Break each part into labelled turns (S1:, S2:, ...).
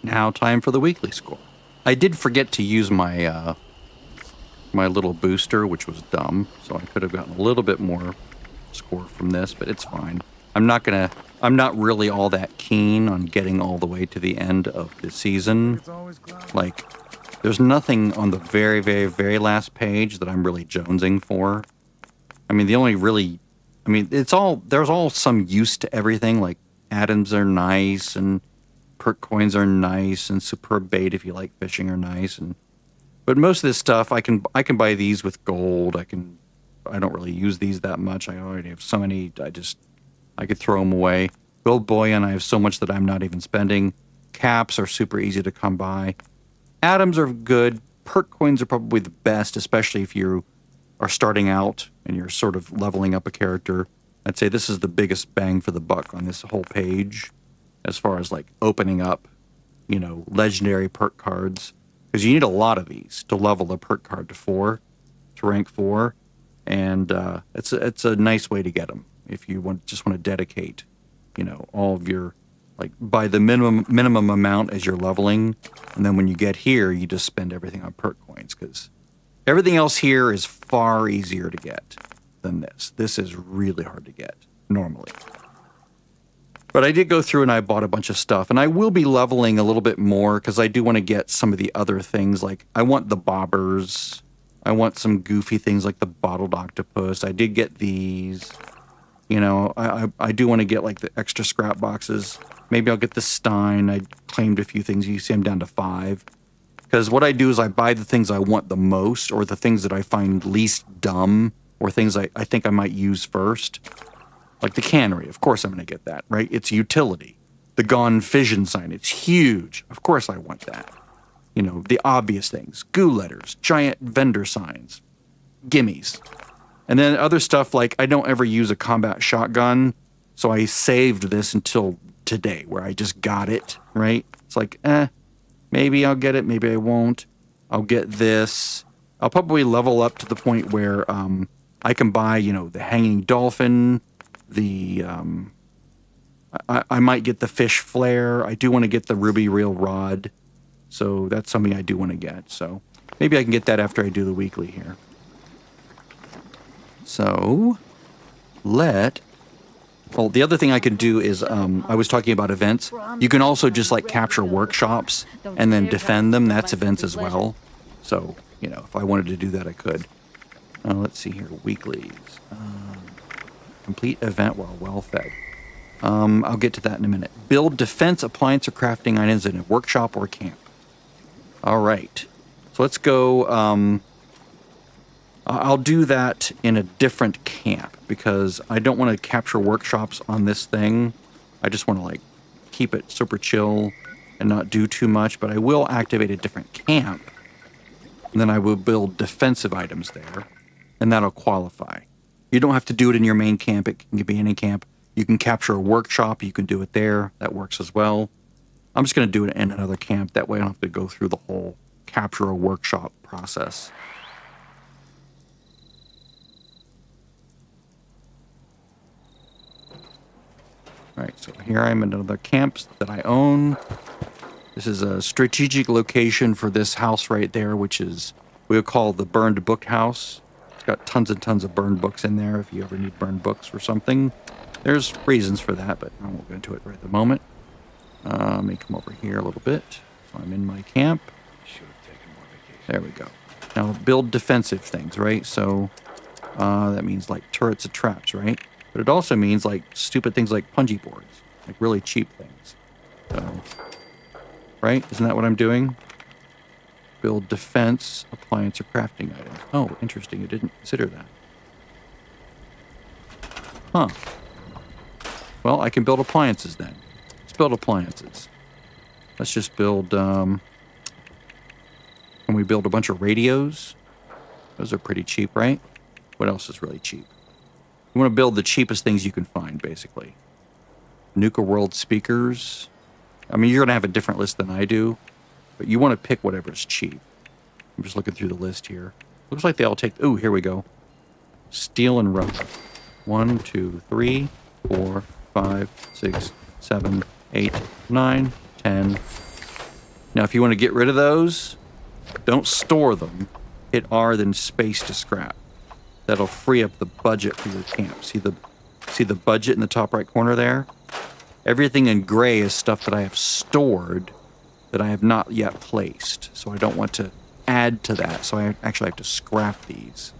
S1: Now time for the weekly score. I did forget to use my my little booster, which was dumb, so I could have gotten a little bit more score from this, but it's fine. I'm not really all that keen on getting all the way to the end of the season. Like, there's nothing on the very, very, very last page that I'm really jonesing for. I mean, there's all some use to everything. Like, atoms are nice, and perk coins are nice, and superb bait if you like fishing are nice, but most of this stuff I can buy these with gold. I don't really use these that much. I already have so many. I could throw them away. Gold bullion, I have so much that I'm not even spending. Caps are super easy to come by. Atoms are good. Perk coins are probably the best, especially if you are starting out and you're sort of leveling up a character. I'd say this is the biggest bang for the buck on this whole page, as far as like opening up, legendary perk cards. Because you need a lot of these to level a perk card to rank 4. And it's a nice way to get them if you just want to dedicate, all of your, like, by the minimum amount as you're leveling. And then when you get here, you just spend everything on perk coins, because everything else here is far easier to get than this. This is really hard to get normally. But I did go through and I bought a bunch of stuff, and I will be leveling a little bit more because I do want to get some of the other things. Like, I want the bobbers. I want some goofy things like the bottled octopus. I did get these. I do want to get like the extra scrap boxes. Maybe I'll get the Stein. I claimed a few things. You see I'm down to 5. Because what I do is I buy the things I want the most, or the things that I find least dumb, or things I think I might use first. Like the cannery, of course I'm going to get that, right? It's utility. The Gone Fission sign, it's huge. Of course I want that. The obvious things. Goo letters, giant vendor signs, gimmies. And then other stuff like I don't ever use a combat shotgun, so I saved this until today, where I just got it, right? It's like, maybe I'll get it, maybe I won't. I'll get this. I'll probably level up to the point where I can buy, the hanging dolphin, I might get the fish flare. I do want to get the ruby reel rod, so that's something I do want to get. So maybe I can get that after I do the weekly here. So the other thing I can do is I was talking about events. You can also just like capture workshops and then defend them. That's events as well. So if I wanted to do that, I could. Let's see here, weeklies. Complete event while well fed. I'll get to that in a minute. Build defense, appliance, or crafting items in a workshop or camp. All right. So let's go. I'll do that in a different camp because I don't want to capture workshops on this thing. I just want to like keep it super chill and not do too much, but I will activate a different camp. And then I will build defensive items there, and that'll qualify. You don't have to do it in your main camp. It can be any camp. You can capture a workshop. You can do it there. That works as well. I'm just going to do it in another camp. That way I don't have to go through the whole capture a workshop process. All right, so here I'm in another camp that I own. This is a strategic location for this house right there, which is we'll call the burned book house. It's got tons and tons of burned books in there if you ever need burned books for something. There's reasons for that, but I won't go into it right at the moment. Let me come over here a little bit. So I'm in my camp. There we go. Now build defensive things, right? So that means like turrets and traps, right? But it also means like stupid things like punji boards, like really cheap things. So, right? Isn't that what I'm doing? Build defense, appliance, or crafting items. Oh, interesting. I didn't consider that. Huh. Well, I can build appliances then. Let's build appliances. Let's just build, can we build a bunch of radios? Those are pretty cheap, right? What else is really cheap? You want to build the cheapest things you can find, basically. Nuka World speakers. I mean, you're going to have a different list than I do, but you want to pick whatever's cheap. I'm just looking through the list here. Looks like they all take... Ooh, here we go. Steel and rubber. 1, 2, 3, 4, 5, 6, 7, 8, 9, 10, Now, if you want to get rid of those, don't store them. Hit R, then space to scrap. That'll free up the budget for your camp. See the budget in the top right corner there? Everything in gray is stuff that I have stored that I have not yet placed. So I don't want to add to that. So I actually have to scrap these.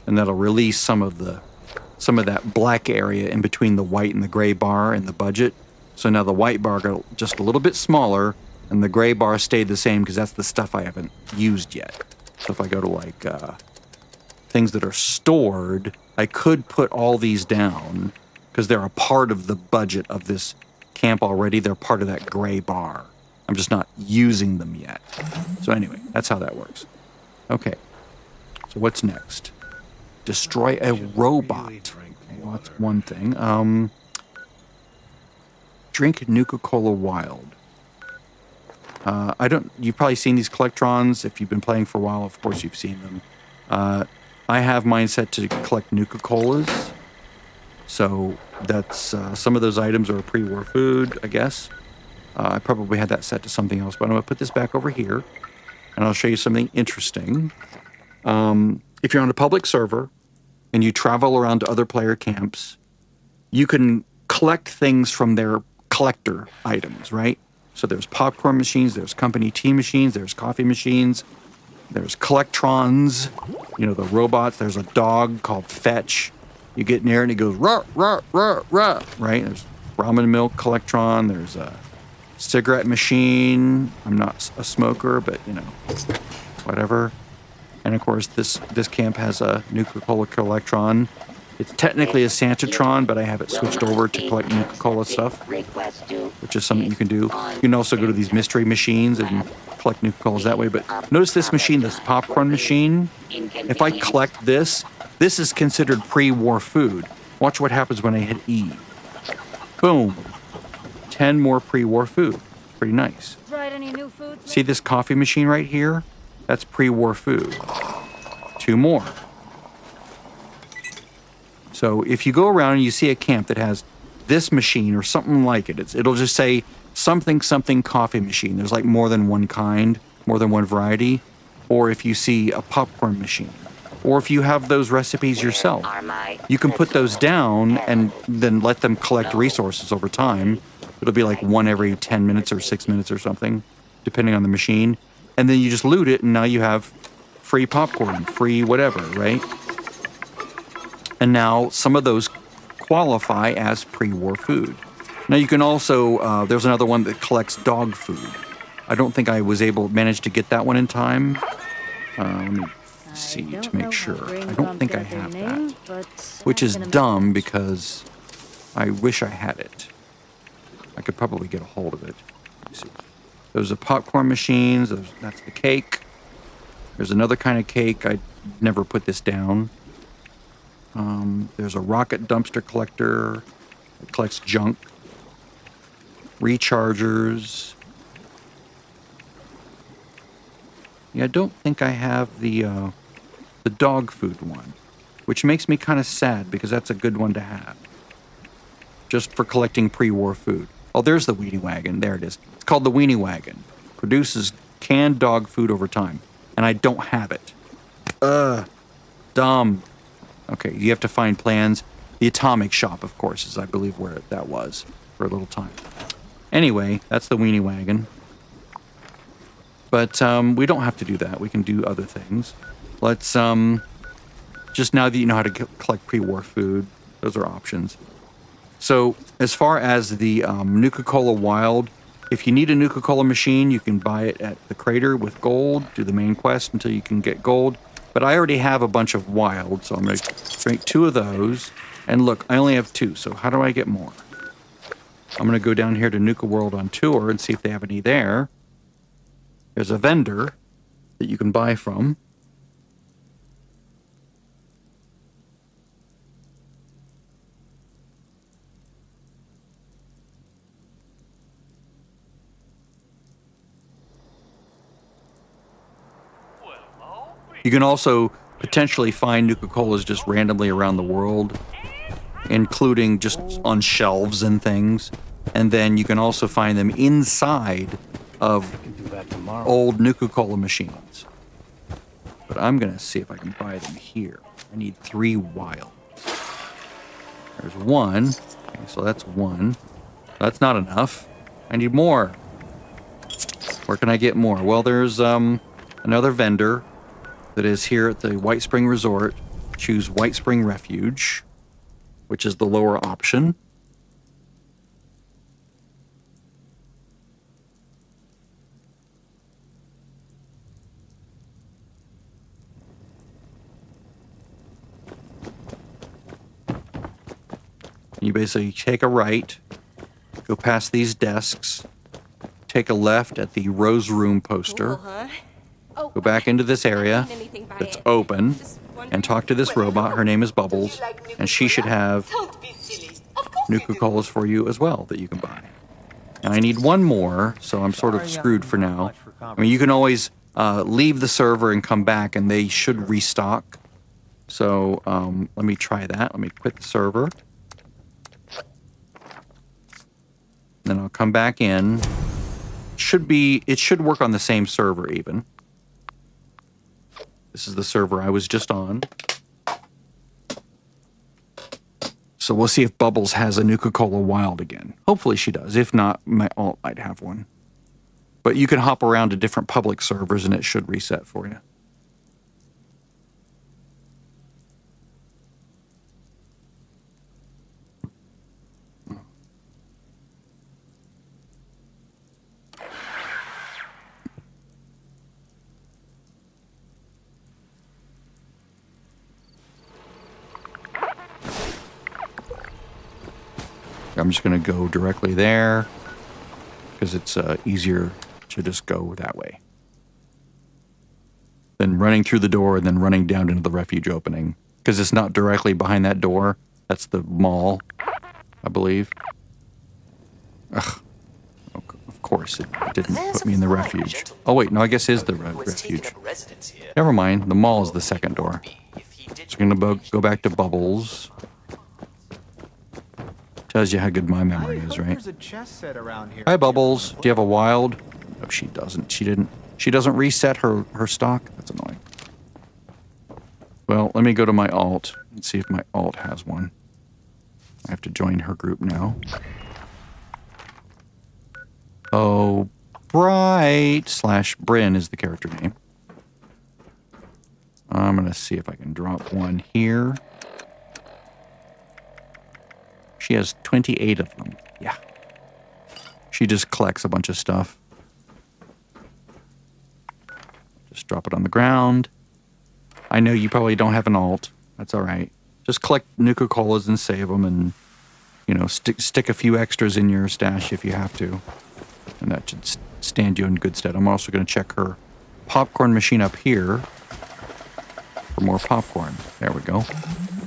S1: And that'll release some of that black area in between the white and the gray bar and the budget. So now the white bar got just a little bit smaller and the gray bar stayed the same because that's the stuff I haven't used yet. So if I go to like things that are stored, I could put all these down because they're a part of the budget of this camp already. They're part of that gray bar. I'm just not using them yet. So anyway, that's how that works. Okay, so what's next? Destroy a robot. Well, that's one thing. Drink Nuka Cola Wild. You've probably seen these collectrons. If you've been playing for a while, of course you've seen them. I have mine set to collect Nuka Colas. So that's, some of those items are pre-war food, I guess. I probably had that set to something else, but I'm going to put this back over here, and I'll show you something interesting. If you're on a public server, and you travel around to other player camps, you can collect things from their collector items, right? So there's popcorn machines, there's company tea machines, there's coffee machines, there's collectrons, you know, the robots. There's a dog called Fetch. You get near it and it goes, rah, rah, rah, rah, right? There's ramen milk collectron, there's a cigarette machine. I'm not a smoker, but, you know, whatever. And of course, this camp has a Nuka Cola collectron. It's technically a Santatron, but I have it switched over to collect Nuka Cola stuff, which is something you can do. You can also go to these mystery machines and collect Nuka Colas that way. But notice this machine, this popcorn machine. If I collect this, this is considered pre-war food. Watch what happens when I hit E. Boom. 10 more pre-war food. Pretty nice. See this coffee machine right here? That's pre-war food. 2 more. So if you go around and you see a camp that has this machine or something like it, it'll just say something coffee machine. There's like more than one kind, more than one variety. Or if you see a popcorn machine. Or if you have those recipes yourself, you can put those down and then let them collect resources over time. It'll be like one every 10 minutes or 6 minutes or something, depending on the machine. And then you just loot it, and now you have free popcorn, free whatever, right? And now some of those qualify as pre-war food. Now you can also, there's another one that collects dog food. I don't think I was managed to get that one in time. Let me see to make sure. I don't think I have that, which is dumb because I wish I had it. I could probably get a hold of it. Let's see. Those are popcorn machines. That's the cake. There's another kind of cake. I never put this down. There's a rocket dumpster collector. It collects junk. Rechargers. Yeah, I don't think I have the dog food one, which makes me kind of sad because that's a good one to have. Just for collecting pre-war food. Oh, there's the weenie wagon. There it is. It's called the weenie wagon. Produces canned dog food over time. And I don't have it. Dumb. Okay, you have to find plans. The Atomic Shop, of course, is I believe where that was for a little time. Anyway, that's the weenie wagon. But we don't have to do that. We can do other things. Let's, just now that you know how to collect pre-war food, those are options. So, as far as the Nuka Cola Wild, if you need a Nuka Cola machine, you can buy it at the crater with gold, do the main quest until you can get gold. But I already have a bunch of wild, so I'm going to drink 2 of those. And look, I only have 2, so how do I get more? I'm going to go down here to Nuka World on tour and see if they have any there. There's a vendor that you can buy from. You can also potentially find Nuka Colas just randomly around the world, including just on shelves and things. And then you can also find them inside of old Nuka Cola machines. But I'm going to see if I can buy them here. I need 3 wild. There's 1. Okay, so that's 1. That's not enough. I need more. Where can I get more? Well, there's another vendor that is here at the White Spring Resort. Choose White Spring Refuge, which is the lower option. You basically take a right, go past these desks, take a left at the Rose Room poster, go back into this area that's open, and talk to this robot. Her name is Bubbles, and she should have Nuka Colas for you as well that you can buy. And I need 1 more, so I'm sort of screwed for now. I mean, you can always leave the server and come back, and they should restock. So let me try that. Let me quit the server. Then I'll come back in. It should work on the same server even. This is the server I was just on. So we'll see if Bubbles has a Nuka Cola Wild again. Hopefully she does. If not, my alt might have one. But you can hop around to different public servers and it should reset for you. I'm just going to go directly there because it's easier to just go that way than running through the door and then running down into the refuge opening, because it's not directly behind that door. That's the mall, I believe. Ugh. Of course, it didn't put me in the refuge. Oh, wait, no, I guess it is the refuge. Never mind, the mall is the second door. So I'm going to go back to Bubbles. Tells you how good my memory is, right? Hi, Bubbles. Do you have a wild? No, she doesn't. She doesn't reset her stock. That's annoying. Well, let me go to my alt and see if my alt has one. I have to join her group now. Oh, Bright / Bryn is the character name. I'm going to see if I can drop one here. She has 28 of them. Yeah. She just collects a bunch of stuff. Just drop it on the ground. I know you probably don't have an alt. That's all right. Just collect Nuka Colas and save them, and, you know, stick a few extras in your stash if you have to. And that should stand you in good stead. I'm also going to check her popcorn machine up here for more popcorn. There we go.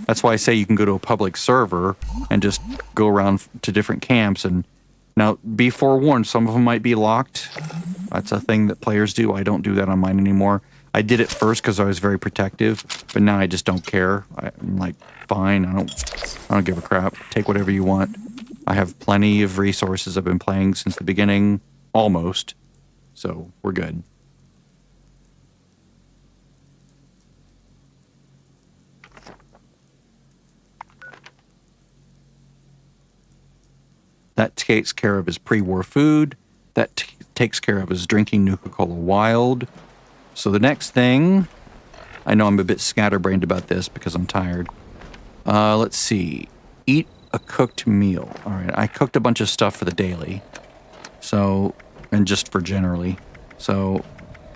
S1: That's why I say you can go to a public server and just go around to different camps. And now, be forewarned, some of them might be locked. That's a thing that players do. I don't do that on mine anymore. I did it first because I was very protective, but now I just don't care. I'm like, fine, I don't give a crap. Take whatever you want. I have plenty of resources. I've been playing since the beginning, almost. So we're good. That takes care of his pre-war food. That takes care of his drinking Nuka Cola Wild. So the next thing, I know I'm a bit scatterbrained about this because I'm tired. Let's see. Eat a cooked meal. All right, I cooked a bunch of stuff for the daily. So, and just for generally. So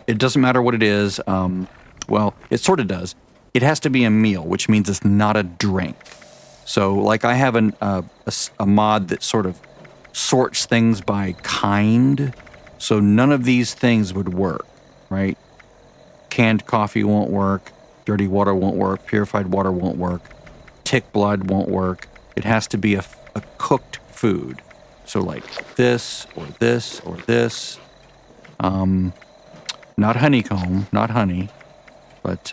S1: it doesn't matter what it is. Well, it sort of does. It has to be a meal, which means it's not a drink. So, like, I have a mod that sort of sorts things by kind, so none of these things would work, right? Canned coffee won't work, dirty water won't work, purified water won't work, tick blood won't work. It has to be a cooked food. So like this, or this, or this. Not honeycomb, not honey, but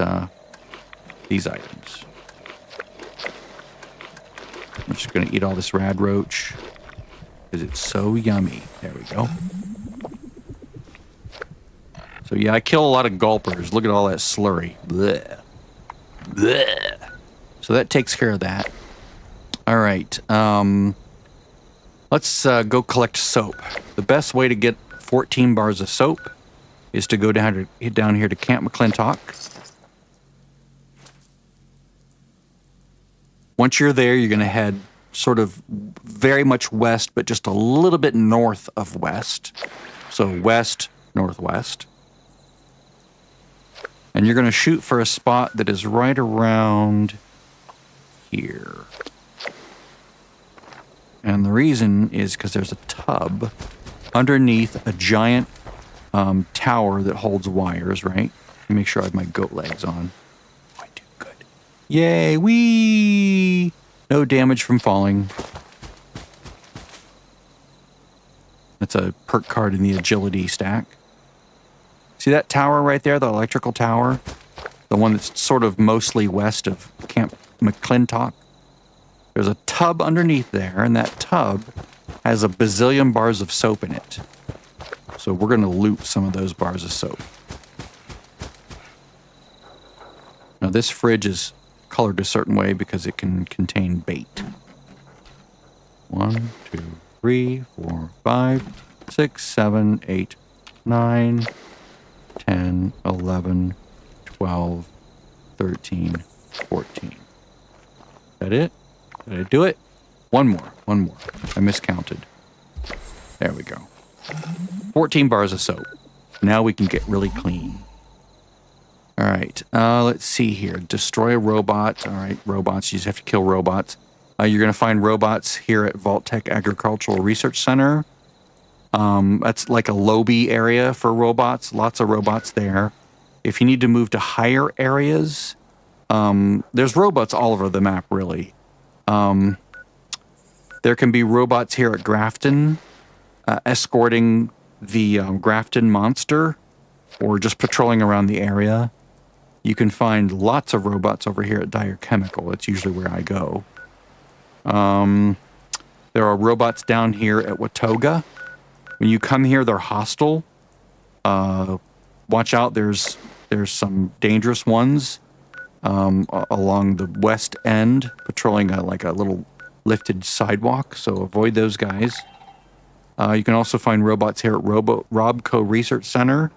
S1: these items. I'm just going to eat all this rad roach because it's so yummy. There we go. So yeah, I kill a lot of gulpers. Look at all that slurry. Blech. Blech. So that takes care of that. All right. Let's go collect soap. The best way to get 14 bars of soap is to go down here to Camp McClintock. Once you're there, you're going to head sort of very much west, but just a little bit north of west. So west, northwest. And you're going to shoot for a spot that is right around here. And the reason is because there's a tub underneath a giant tower that holds wires, right? Let me make sure I have my goat legs on. Oh, I do good. Yay, whee! No damage from falling. That's a perk card in the agility stack. See that tower right there, the electrical tower? The one that's sort of mostly west of Camp McClintock? There's a tub underneath there, and that tub has a bazillion bars of soap in it. So we're going to loot some of those bars of soap. Now this fridge is colored a certain way because it can contain bait. 1, 2, 3, 4, 5, 6, 7, 8, 9, 10, 11, 12, 13, 14. Is that it? Did I do it? One more. I miscounted. There we go. 14 bars of soap. Now we can get really clean. All right. Let's see here. Destroy a robot. All right, robots. You just have to kill robots. You're going to find robots here at Vault-Tec Agricultural Research Center. That's like a lobby area for robots. Lots of robots there. If you need to move to higher areas, there's robots all over the map, really. There can be robots here at Grafton, escorting the Grafton monster, or just patrolling around the area. You can find lots of robots over here at Dyer Chemical. It's usually where I go. There are robots down here at Watoga. When you come here, they're hostile. Watch out, there's some dangerous ones along the west end, patrolling like a little lifted sidewalk, so avoid those guys. You can also find robots here at Robco Research Center.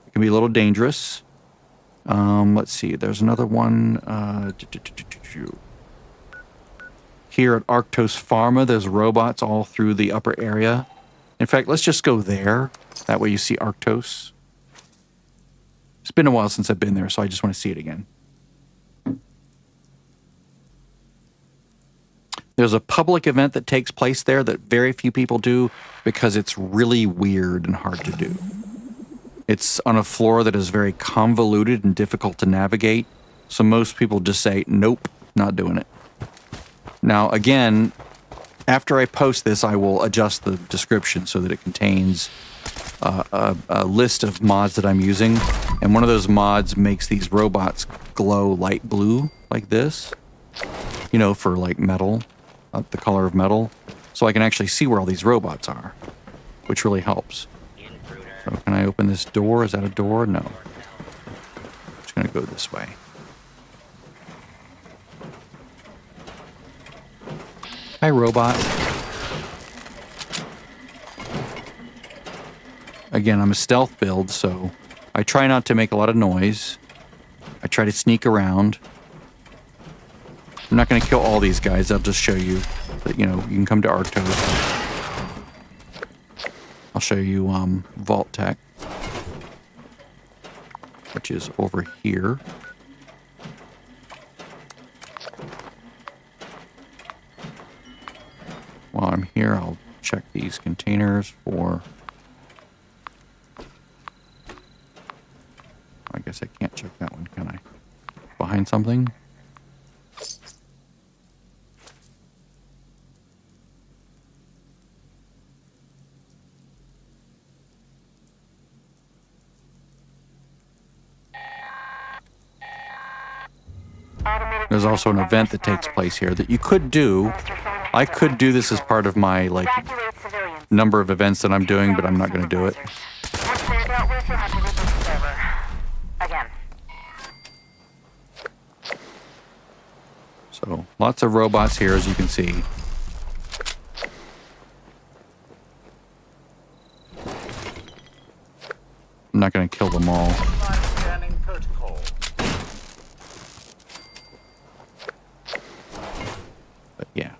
S1: It can be a little dangerous. Let's see, there's another one. Here at Arctos Pharma, there's robots all through the upper area. In fact, let's just go there. That way you see Arctos. It's been a while since I've been there, so I just want to see it again. There's a public event that takes place there that very few people do because it's really weird and hard to do. It's on a floor that is very convoluted and difficult to navigate, so most people just say, nope, not doing it. Now, again, after I post this, I will adjust the description so that it contains a list of mods that I'm using, and one of those mods makes these robots glow light blue like this, you know, for like metal, the color of metal, so I can actually see where all these robots are, which really helps. So can I open this door? Is that a door? No. I'm just gonna go this way. Hi, robot. Again, I'm a stealth build, so I try not to make a lot of noise. I try to sneak around. I'm not going to kill all these guys. I'll just show you that, you know, you can come to Arctos. I'll show you Vault-Tec, which is over here. While I'm here, I'll check these containers for... I guess I can't check that one, can I? Behind something? There's also an event that takes place here that you could do. I could do this as part of my, like, number of events that I'm doing, but I'm not going to do it. Lots of robots here, as you can see. I'm not going to kill them all. But yeah.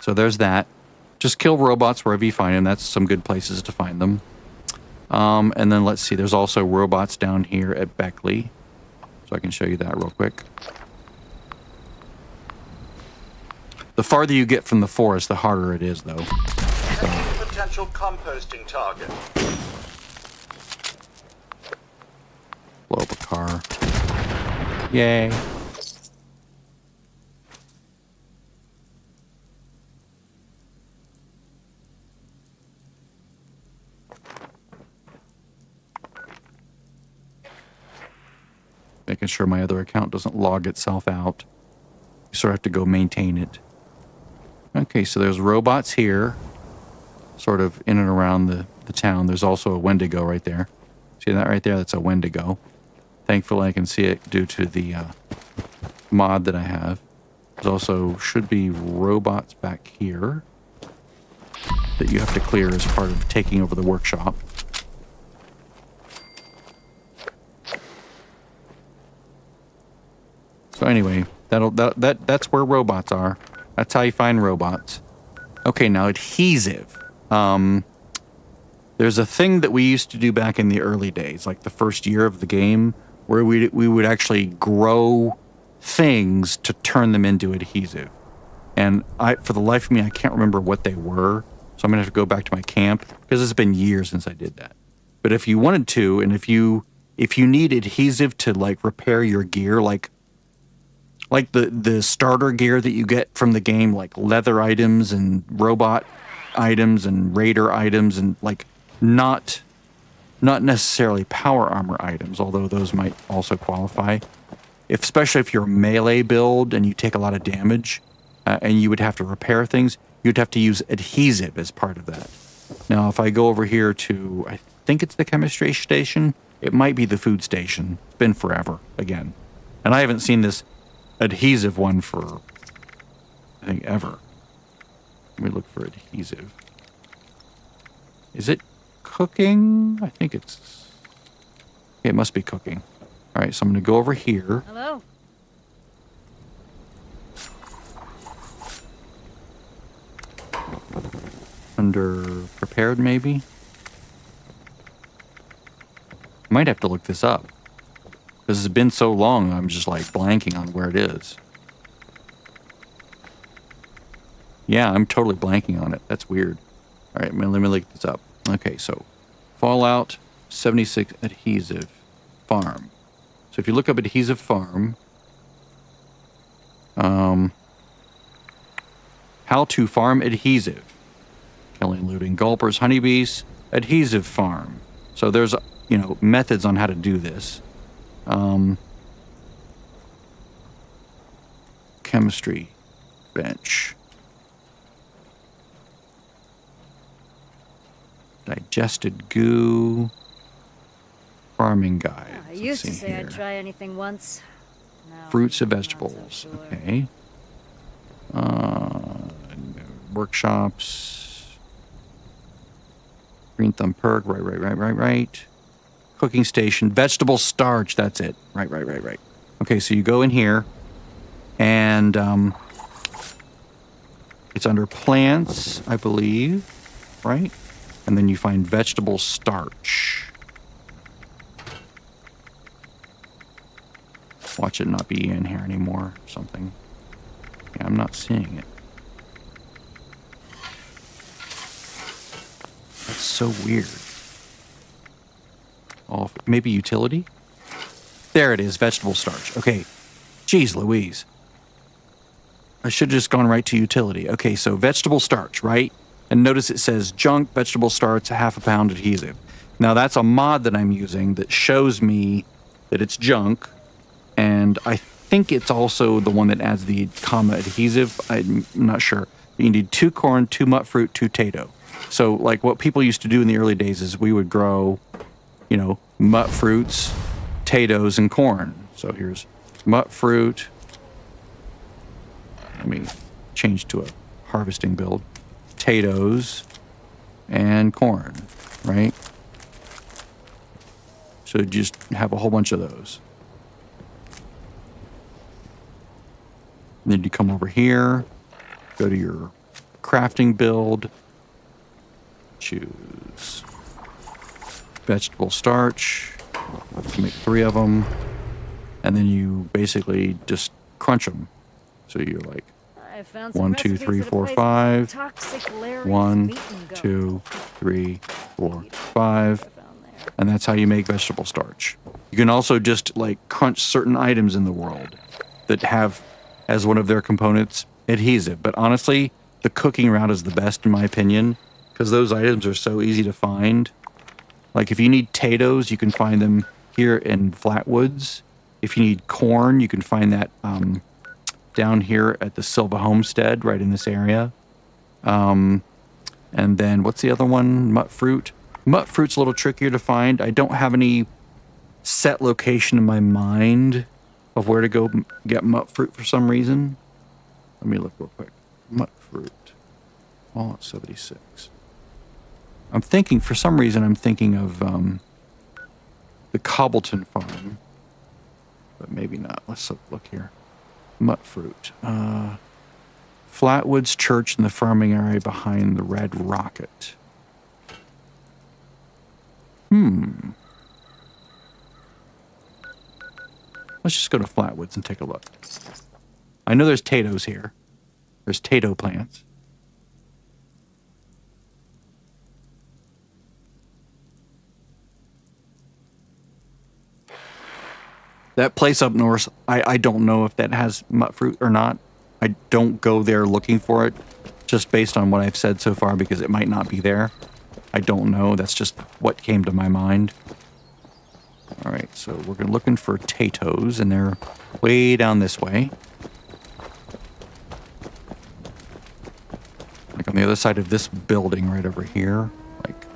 S1: So there's that. Just kill robots wherever you find them. That's some good places to find them. And then let's see. There's also robots down here at Beckley. So I can show you that real quick. The farther you get from the forest, the harder it is, though. So.
S2: Potential composting target.
S1: Blow up a car. Yay. Making sure my other account doesn't log itself out. You sort of have to go maintain it. Okay, so there's robots here, sort of in and around the town. There's also a Wendigo right there. See that right there? That's a Wendigo. Thankfully, I can see it due to the mod that I have. There's also should be robots back here that you have to clear as part of taking over the workshop. So anyway, that's where robots are. That's how you find robots. Okay, now adhesive. There's a thing that we used to do back in the early days, like the first year of the game, where we would actually grow things to turn them into adhesive. And for the life of me, I can't remember what they were. So I'm gonna have to go back to my camp because it's been years since I did that. But if you wanted to, and if you need adhesive to like repair your gear, like the starter gear that you get from the game, like leather items and robot items and raider items, and like not necessarily power armor items, although those might also qualify. Especially if you're a melee build and you take a lot of damage and you would have to repair things, you'd have to use adhesive as part of that. Now, if I go over here to, I think it's the chemistry station, it might be the food station. It's been forever, again. And I haven't seen this adhesive one for, I think, ever. Let me look for adhesive. Is it cooking? I think it must be cooking. All right, so I'm going to go over here.
S3: Hello.
S1: Under prepared, maybe? Might have to look this up. Because it's been so long, I'm just like blanking on where it is. Yeah, I'm totally blanking on it. That's weird. All right, let me look this up. Okay, so Fallout 76 adhesive farm. So if you look up adhesive farm, how to farm adhesive. Killing, looting, gulpers, honeybees, adhesive farm. So there's, methods on how to do this. Chemistry bench. Digested goo. Farming guide.
S3: I used to say I'd try anything once. No,
S1: fruits and
S3: not
S1: vegetables.
S3: so sure.
S1: Okay. Workshops. Green thumb perk. Right. Cooking station. Vegetable starch. That's it. Right. Okay, so you go in here, and it's under plants, I believe, right? And then you find vegetable starch. Watch it not be in here anymore or something. Yeah, I'm not seeing it. That's so weird. Oh, maybe utility? There it is, vegetable starch. Okay. Jeez Louise. I should have just gone right to utility. Okay, so vegetable starch, right? And notice it says junk, vegetable starch, half a pound adhesive. Now that's a mod that I'm using that shows me that it's junk. And I think it's also the one that adds the comma adhesive. I'm not sure. You need 2 corn, 2 mut fruit, 2 tato. So like what people used to do in the early days is we would grow, mut fruits, potatoes, and corn. So here's mut fruit, Let me change to a harvesting build. Potatoes and corn, right? So just have a whole bunch of those. And then you come over here, go to your crafting build, choose vegetable starch, make 3 of them, and then you basically just crunch them. So you're like,
S3: I found some
S1: 1, 2, 3,
S3: recipes at a
S1: 4,
S3: place
S1: 5.
S3: Toxic Larry's
S1: 1,
S3: Meat and Go.
S1: 2, 3, 4, 5.
S3: I found there.
S1: And that's how you make vegetable starch. You can also just like crunch certain items in the world that have as one of their components adhesive. But honestly, the cooking route is the best in my opinion because those items are so easy to find. Like if you need potatoes, you can find them here in Flatwoods. If you need corn, you can find that down here at the Silva Homestead, right in this area. And then what's the other one? Mutt fruit. Mutt fruit's a little trickier to find. I don't have any set location in my mind of where to go get mutt fruit for some reason. Let me look real quick. Mutt fruit. Oh, it's 76. I'm thinking, for some reason, I'm thinking of the Cobbleton farm. But maybe not. Let's look here. Mutt fruit. Flatwoods Church in the farming area behind the Red Rocket. Let's just go to Flatwoods and take a look. I know there's potatoes here. There's potato plants. That place up north, I don't know if that has mutt fruit or not. I don't go there looking for it, just based on what I've said so far, because it might not be there. I don't know. That's just what came to my mind. All right, so we're looking for potatoes, and they're way down this way. Like on the other side of this building right over here. Like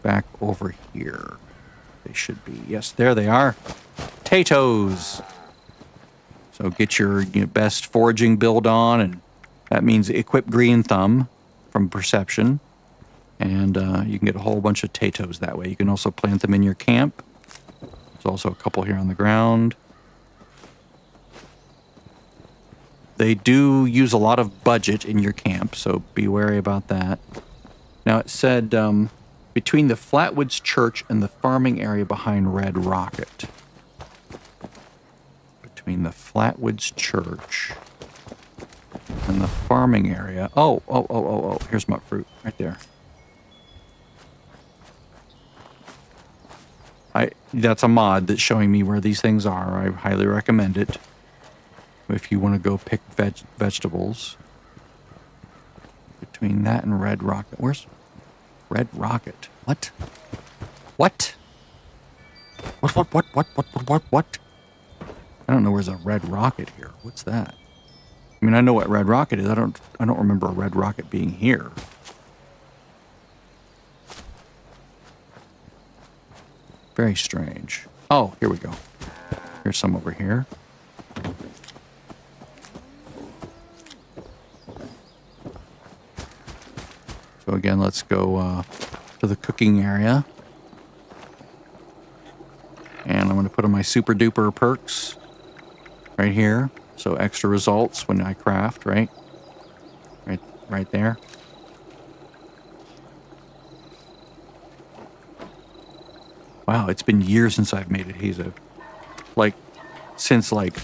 S1: back over here. They should be. Yes, there they are. Potatoes. So get your best foraging build on, and that means equip green thumb from perception. And you can get a whole bunch of potatoes that way. You can also plant them in your camp. There's also a couple here on the ground. They do use a lot of budget in your camp, so be wary about that. Now it said between the Flatwoods Church and the farming area behind Red Rocket. Between the Flatwoods Church and the farming area. Oh. Here's my fruit right there. That's a mod that's showing me where these things are. I highly recommend it if you want to go pick vegetables. Between that and Red Rocket. Where's Red Rocket? What? What? What? I don't know where's a Red Rocket here. What's that? I mean, I know what Red Rocket is. I don't remember a Red Rocket being here. Very strange. Oh, here we go. Here's some over here. So again, let's go to the cooking area. And I'm going to put on my super duper perks right here. So extra results when I craft, right? Right there. Wow, it's been years since I've made adhesive. Like, since like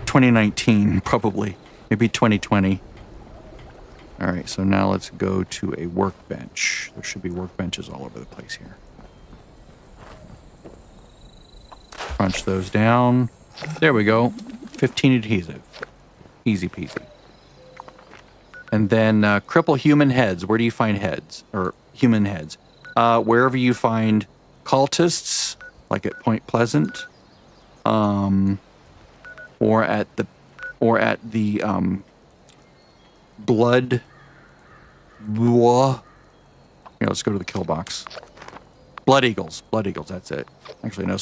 S1: 2019, probably. Maybe 2020. All right, so now let's go to a workbench. There should be workbenches all over the place here. Crunch those down. There we go. 15 adhesive. Easy peasy. And then cripple human heads. Where do you find heads? Or human heads? Wherever you find cultists, like at Point Pleasant, or at the blood. Yeah, let's go to the kill box. Blood Eagles. Blood Eagles. That's it. Actually, no.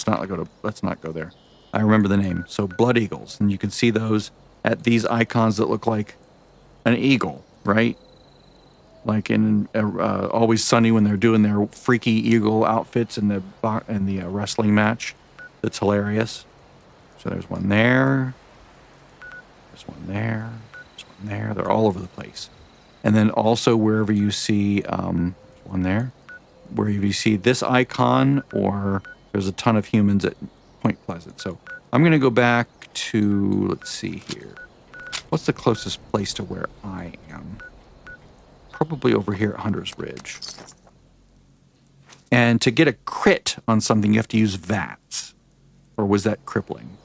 S1: Let's not go there. I remember the name. So Blood Eagles, and you can see those at these icons that look like an eagle, right? Like in Always Sunny when they're doing their freaky eagle outfits in the wrestling match. That's hilarious. So there's one there. There's one there. There's one there. They're all over the place. And then also wherever you see one there, wherever you see this icon, or there's a ton of humans at Point Pleasant. So I'm going to go back to, let's see here. What's the closest place to where I am? Probably over here at Hunter's Ridge. And to get a crit on something, you have to use VATS. Or was that crippling?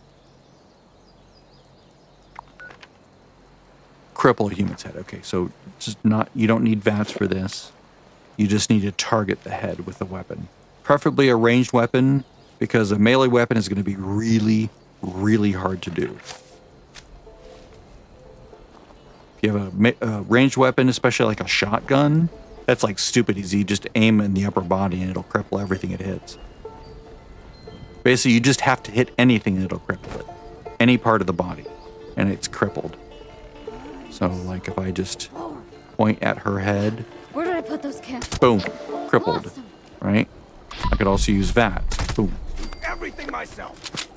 S1: Cripple a human's head. Okay, so just not, you don't need VATS for this. You just need to target the head with a weapon. Preferably a ranged weapon, because a melee weapon is going to be really, really hard to do. If you have a ranged weapon, especially like a shotgun, that's like stupid easy. You just aim in the upper body and it'll cripple everything it hits. Basically, you just have to hit anything and it'll cripple it. Any part of the body, and it's crippled. So, like, if I just point at her head...
S3: Where did I put those cans?
S1: Boom. Crippled. Right? I could also use that. Boom.
S4: Everything myself.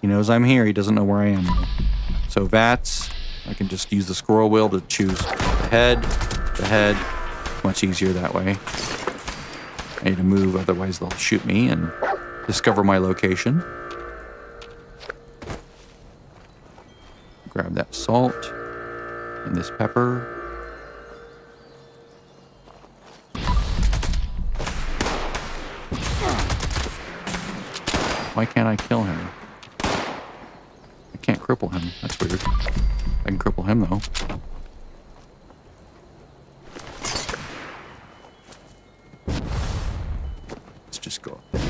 S1: He knows I'm here. He doesn't know where I am. So VATS, I can just use the scroll wheel to choose the head. The head. Much easier that way. I need to move, otherwise they'll shoot me and discover my location. Grab that salt and this pepper. Why can't I kill him? I can't cripple him. That's weird. I can cripple him though. Let's just go up there.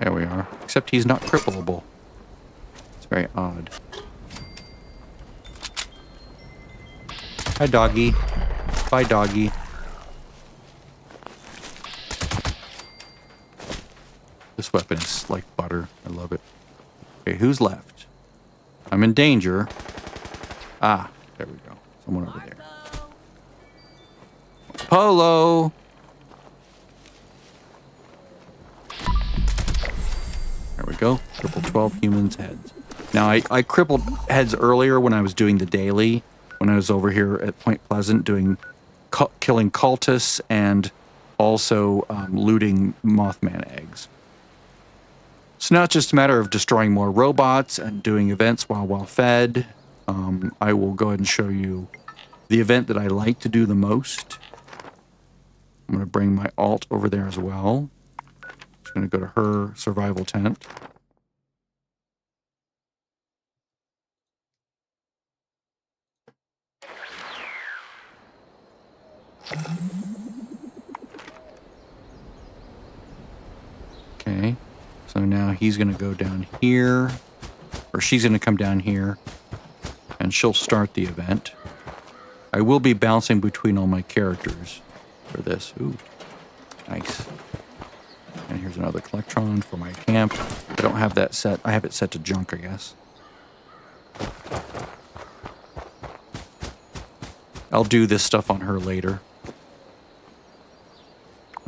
S1: There we are. Except he's not crippleable. It's very odd. Hi, doggy. Bye, doggy. This weapon is like butter. I love it. Okay, who's left? I'm in danger. Ah, there we go. Someone over there. Polo! There we go. Crippled 12 humans' heads. Now, I crippled heads earlier when I was doing the daily, when I was over here at Point Pleasant doing killing cultists and also looting Mothman eggs. It's not just a matter of destroying more robots and doing events while well fed. I will go ahead and show you the event that I like to do the most. I'm going to bring my alt over there as well. Just going to go to her survival tent. Okay, so now he's going to go down here, or she's going to come down here, and she'll start the event. I will be bouncing between all my characters for this. Ooh, nice. And here's another Collectron for my camp. I don't have that set. I have it set to junk, I guess. I'll do this stuff on her later.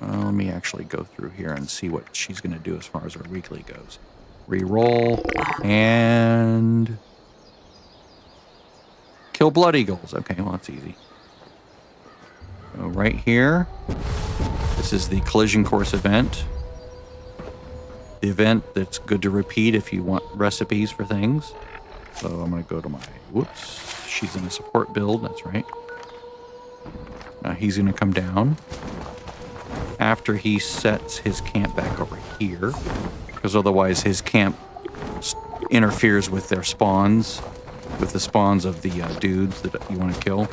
S1: Let me actually go through here and see what she's going to do as far as her weekly goes. Reroll and kill blood eagles. Okay, well, that's easy. So right here, this is the collision course event. The event that's good to repeat if you want recipes for things. So I'm going to go to my, whoops, she's in a support build, that's right. Now he's going to come down after he sets his camp back over here, because otherwise his camp interferes with their spawns, with the spawns of the dudes that you want to kill.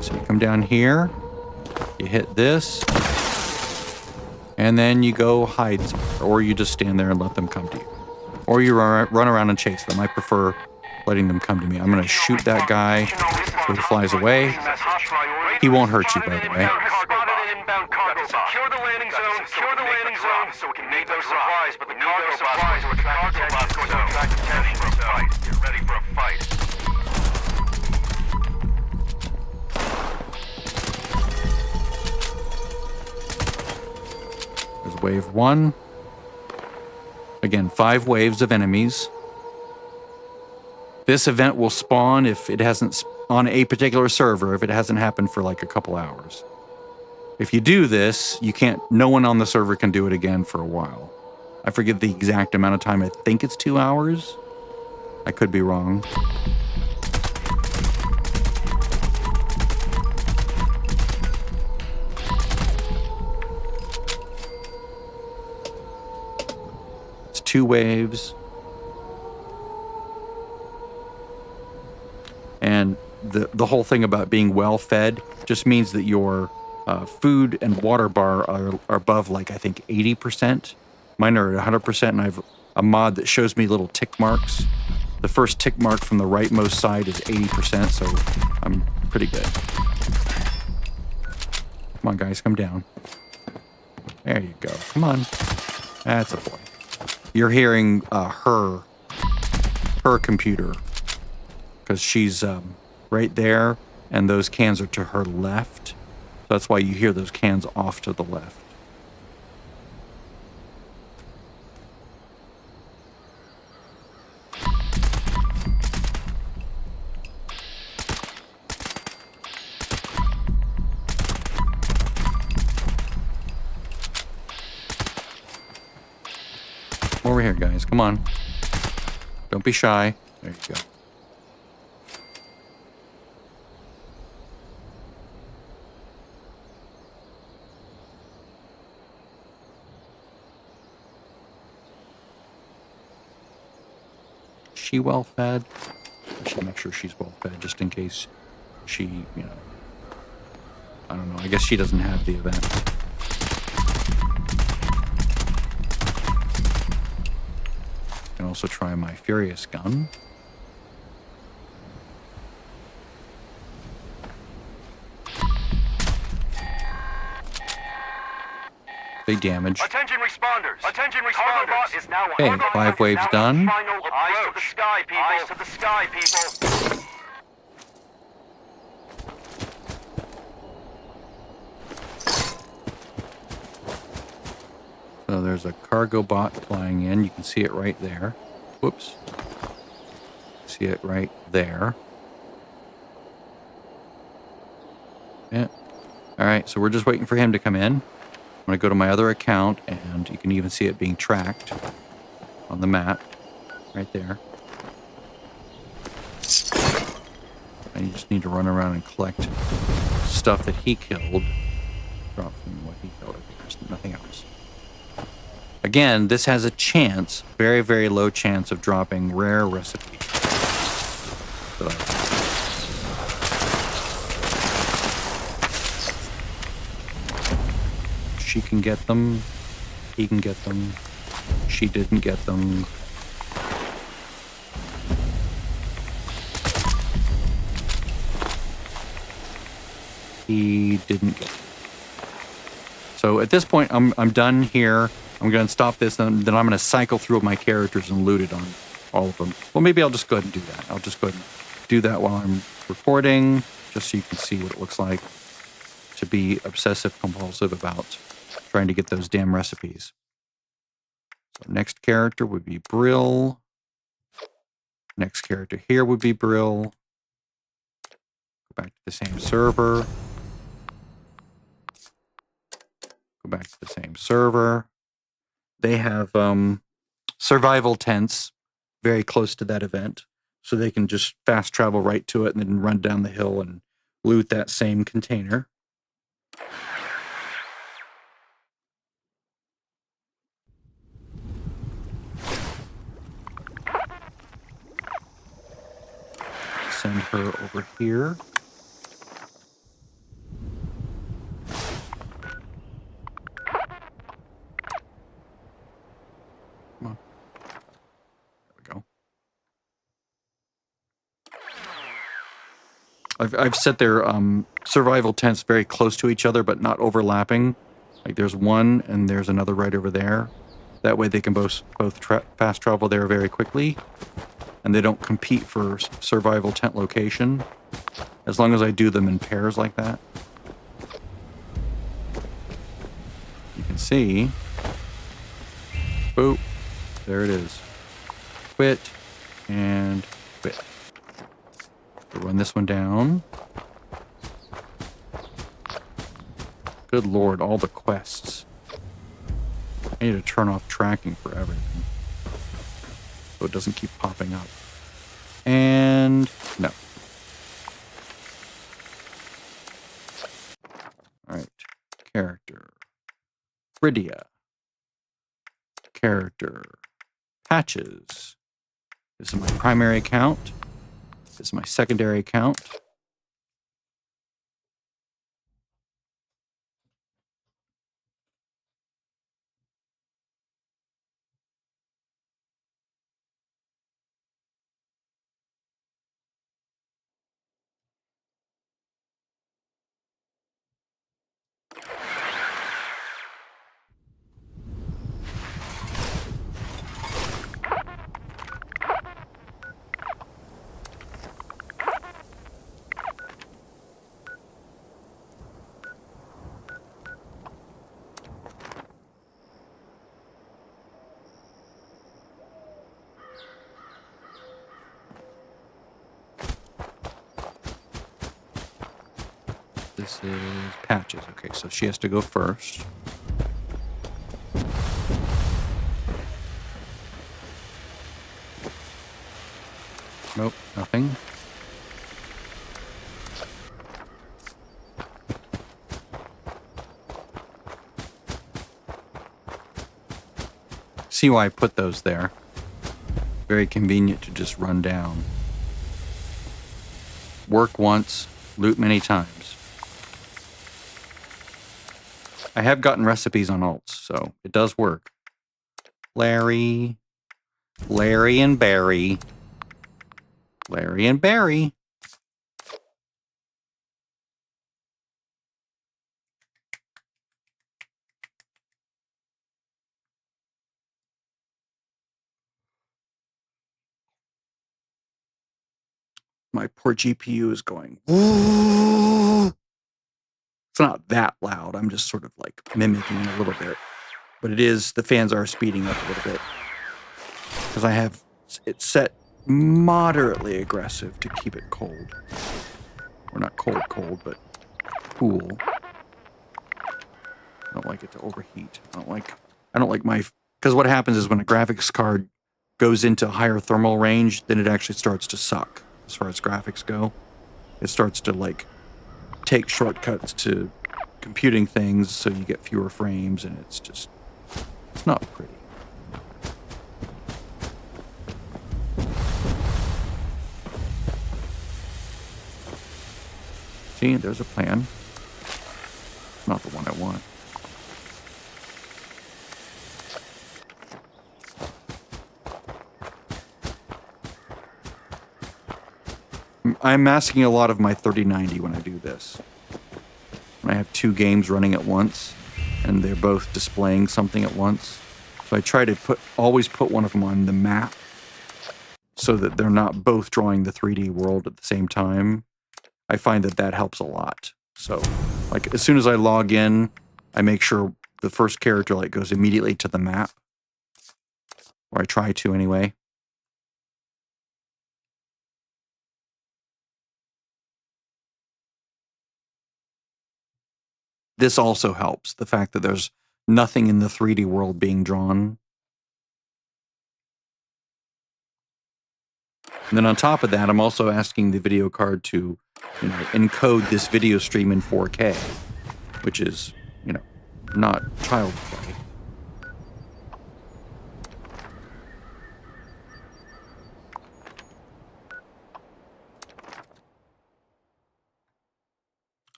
S1: So you come down here, you hit this, and then you go hide somewhere, or you just stand there and let them come to you. Or you run around and chase them. I prefer letting them come to me. I'm going to shoot that guy. So he flies away. He won't hurt you, by the way.
S5: Secure the landing zone, so we can make those supplies, but the cargo supplies will attract attention, so get ready for a fight.
S1: There's wave 1. Again, 5 waves of enemies. This event will spawn if it hasn't, on a particular server, if it hasn't happened for like a couple hours. If you do this, you can't, no one on the server can do it again for a while. I forget the exact amount of time. I think it's 2 hours. I could be wrong. It's 2 waves. And the whole thing about being well fed just means that your food and water bar are above, like, I think 80%. Mine are at 100%, and I have a mod that shows me little tick marks. The first tick mark from the rightmost side is 80%, so I'm pretty good. Come on, guys, come down. There you go. Come on. That's a boy. You're hearing her computer, because she's right there, and those cans are to her left. So that's why you hear those cans off to the left. Over here, guys. Come on. Don't be shy. There you go. She well fed? I should make sure she's well fed just in case she, you know, I don't know. I guess she doesn't have the event. I can also try my Furious gun. They damage.
S5: Attention responders! Attention responders! Is now
S1: Okay, 5 waves done.
S5: Eyes to the sky, people! Eyes to the sky, people!
S1: So there's a cargo bot flying in. You can see it right there. Whoops. See it right there. Yeah. All right, so we're just waiting for him to come in. I'm going to go to my other account, and you can even see it being tracked on the map right there. And you just need to run around and collect stuff that he killed. Drop from what he killed. There's nothing else. Again, this has a chance, very, very low chance of dropping rare recipes. She can get them. He can get them. She didn't get them. He didn't get them. So at this point, I'm done here. I'm going to stop this, and then I'm going to cycle through my characters and loot it on all of them. Well, maybe I'll just go ahead and do that. I'll just go ahead and do that while I'm recording, just so you can see what it looks like to be obsessive-compulsive about trying to get those damn recipes. So next character would be Brill. Next character here would be Brill. Go back to the same server. Go back to the same server. They have survival tents very close to that event, so they can just fast travel right to it and then run down the hill and loot that same container. Send her over here. Come on. There we go. I've set their survival tents very close to each other, but not overlapping. Like there's one and there's another right over there. That way they can both fast travel there very quickly, and they don't compete for survival tent location. As long as I do them in pairs like that. You can see. Boop. There it is. Quit and quit. We'll run this one down. Good lord, all the quests. I need to turn off tracking for everything, so it doesn't keep popping up. And no. Alright. Character. Rydia. Character. Patches. This is my primary account. This is my secondary account. This is Patches. Okay, so she has to go first. Nope, nothing. See why I put those there. Very convenient to just run down. Work once, loot many times. I have gotten recipes on alts, so it does work. Larry and Barry. Larry and Barry. My poor GPU is going. It's not that loud. I'm just sort of like mimicking a little bit. But it is, the fans are speeding up a little bit. Because I have it set moderately aggressive to keep it cold. Or not cold, but cool. I don't like it to overheat. I don't like my, because what happens is when a graphics card goes into higher thermal range, then it actually starts to suck as far as graphics go. It starts to like take shortcuts to computing things so you get fewer frames, and it's just, it's not pretty. See, there's a plan. Not the one I want. I'm masking a lot of my 3090 when I do this. I have two games running at once, and they're both displaying something at once. So I try to always put one of them on the map so that they're not both drawing the 3D world at the same time. I find that helps a lot. So, like, as soon as I log in, I make sure the first character like goes immediately to the map. Or I try to anyway. This also helps, the fact that there's nothing in the 3D world being drawn. And then on top of that, I'm also asking the video card to, encode this video stream in 4K, which is, not child play.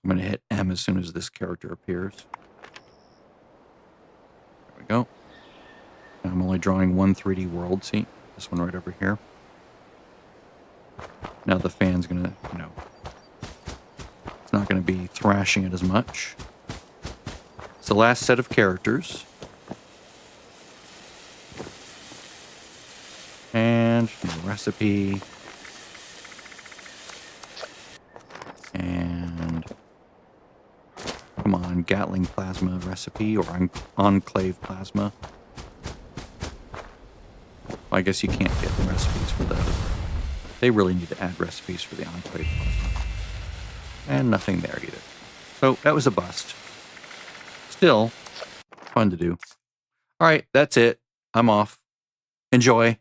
S1: I'm going to hit M as soon as this character appears. There we go. And I'm only drawing one 3D world. See? This one right over here. Now the fan's going to, going to be thrashing it as much. It's the last set of characters. And new recipe. And come on, Gatling plasma recipe or enclave plasma. I guess you can't get recipes for those. They really need to add recipes for the enclave plasma. And nothing there either. So that was a bust. Still fun to do. All right, that's it. I'm off. Enjoy.